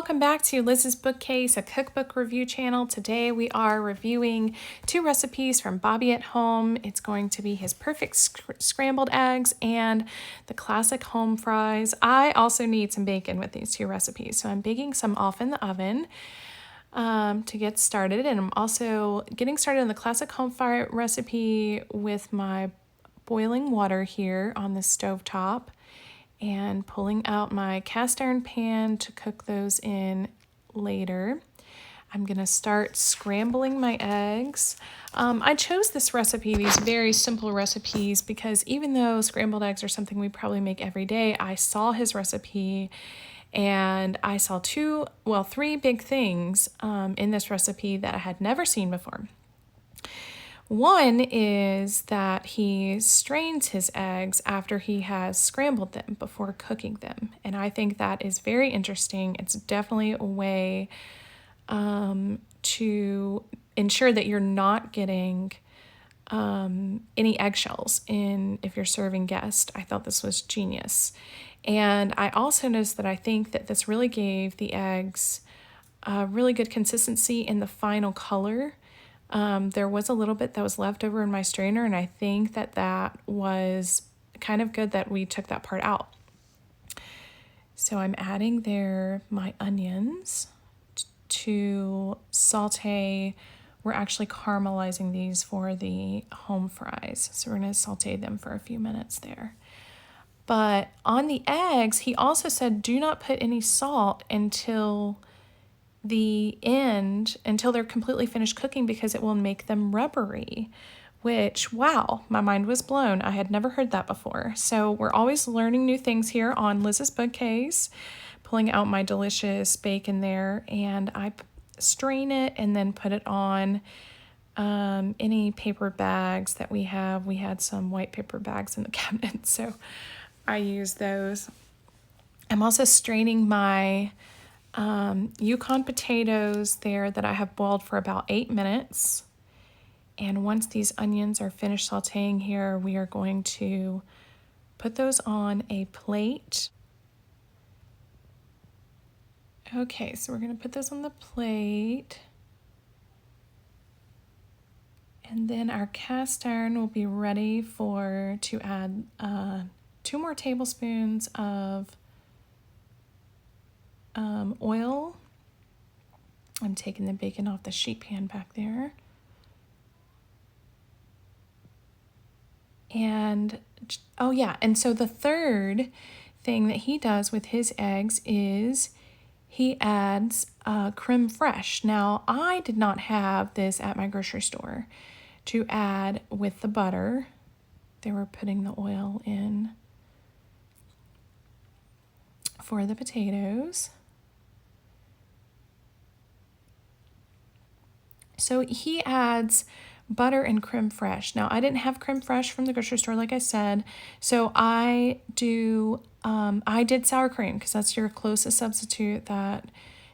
welcome back to Liz's Bookcase, a cookbook review channel. Today we are reviewing 2 recipes from Bobby at Home. It's going to be his perfect scrambled eggs and the classic home fries. I also need some bacon with these 2 recipes, so I'm baking some off in the oven to get started, and I'm also getting started on the classic home fry recipe with my boiling water here on the stovetop and pulling out my cast iron pan to cook those in later. I'm gonna start scrambling my eggs. I chose this recipe, these very simple recipes, because even though scrambled eggs are something we probably make every day, I saw his recipe and I saw 3 big things in this recipe that I had never seen before. One is that he strains his eggs after he has scrambled them before cooking them. And I think that is very interesting. It's definitely a way to ensure that you're not getting any eggshells if you're serving guests. I thought this was genius. And I also noticed that I think that this really gave the eggs a really good consistency in the final color. There was a little bit that was left over in my strainer, and I think that was kind of good that we took that part out. So I'm adding there my onions to saute. We're actually caramelizing these for the home fries, so we're going to saute them for a few minutes there. But on the eggs, he also said do not put any salt until the end, until they're completely finished cooking, because it will make them rubbery, which, wow, my mind was blown. I had never heard that before. So we're always learning new things here on Liz's Bookcase. Pulling out my delicious bacon there, and I strain it and then put it on any paper bags that we have. We had some white paper bags in the cabinet, so I use those. I'm also straining my Yukon potatoes there that I have boiled for about 8 minutes. And once these onions are finished sauteing here, we are going to put those on a plate. Okay, so we're going to put those on the plate. And then our cast iron will be ready to add 2 more tablespoons of oil. I'm taking the bacon off the sheet pan back there. And, oh yeah, and so the third thing that he does with his eggs is he adds creme fraiche. Now, I did not have this at my grocery store to add with the butter. They were putting the oil in for the potatoes. So he adds butter and creme fraiche. Now, I didn't have creme fraiche from the grocery store, like I said, so I did sour cream, because that's your closest substitute that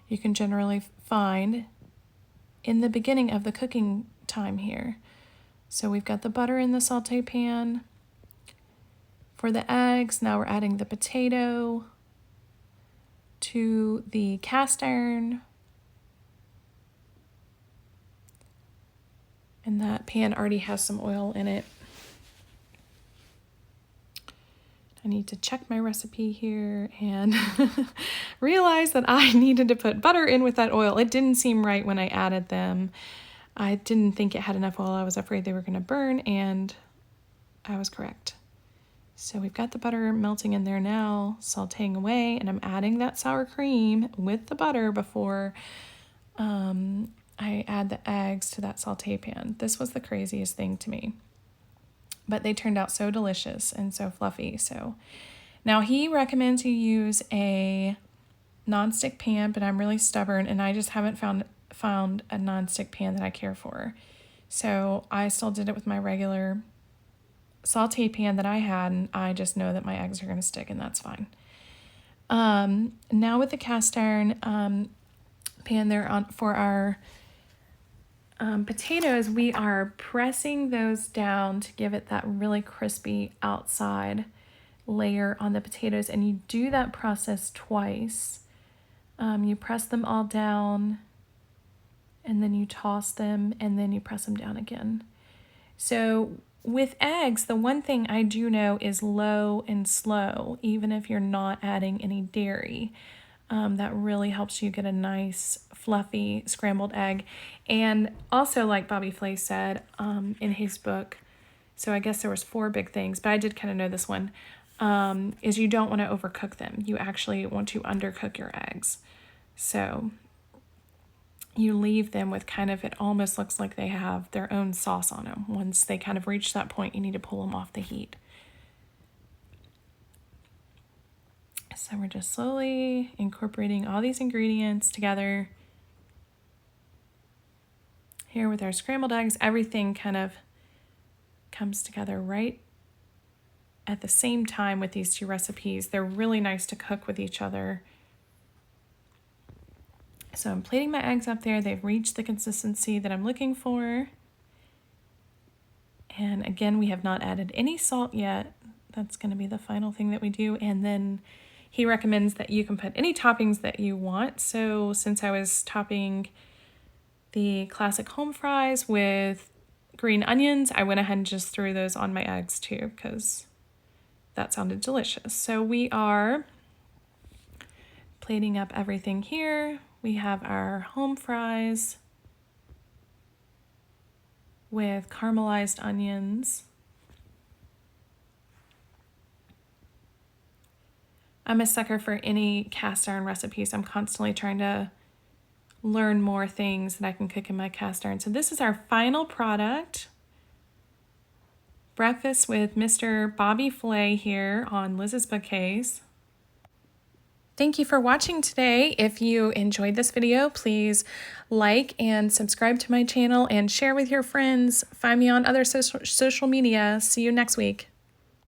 you can generally find in the beginning of the cooking time here. So we've got the butter in the saute pan. For the eggs, now we're adding the potato to the cast iron. And that pan already has some oil in it. I need to check my recipe here and realize that I needed to put butter in with that oil. It didn't seem right when I added them. I didn't think it had enough oil. I was afraid they were going to burn, and I was correct. So we've got the butter melting in there now, sauteing away, and I'm adding that sour cream with the butter before I add the eggs to that saute pan. This was the craziest thing to me, but they turned out so delicious and so fluffy. So now he recommends you use a nonstick pan, but I'm really stubborn and I just haven't found a nonstick pan that I care for. So I still did it with my regular saute pan that I had, and I just know that my eggs are going to stick, and that's fine. Now with the cast iron pan there for our potatoes, we are pressing those down to give it that really crispy outside layer on the potatoes, and you do that process twice. You press them all down, and then you toss them, and then you press them down again. So with eggs, the one thing I do know is low and slow, even if you're not adding any dairy. That really helps you get a nice fluffy scrambled egg. And also, like Bobby Flay said in his book, so I guess there was 4 big things, but I did kind of know this one, is you don't want to overcook them. You actually want to undercook your eggs. So you leave them with kind of, it almost looks like they have their own sauce on them. Once they kind of reach that point, you need to pull them off the heat. So we're just slowly incorporating all these ingredients together. Here with our scrambled eggs, everything kind of comes together right at the same time with these 2 recipes. They're really nice to cook with each other. So I'm plating my eggs up there. They've reached the consistency that I'm looking for. And again, we have not added any salt yet. That's going to be the final thing that we do. And then he recommends that you can put any toppings that you want. So since I was topping the classic home fries with green onions, I went ahead and just threw those on my eggs too, because that sounded delicious. So we are plating up everything here. We have our home fries with caramelized onions. I'm a sucker for any cast iron recipes. I'm constantly trying to learn more things that I can cook in my cast iron. So this is our final product. Breakfast with Mr. Bobby Flay here on Liz's Bookcase. Thank you for watching today. If you enjoyed this video, please like and subscribe to my channel and share with your friends. Find me on other social media. See you next week.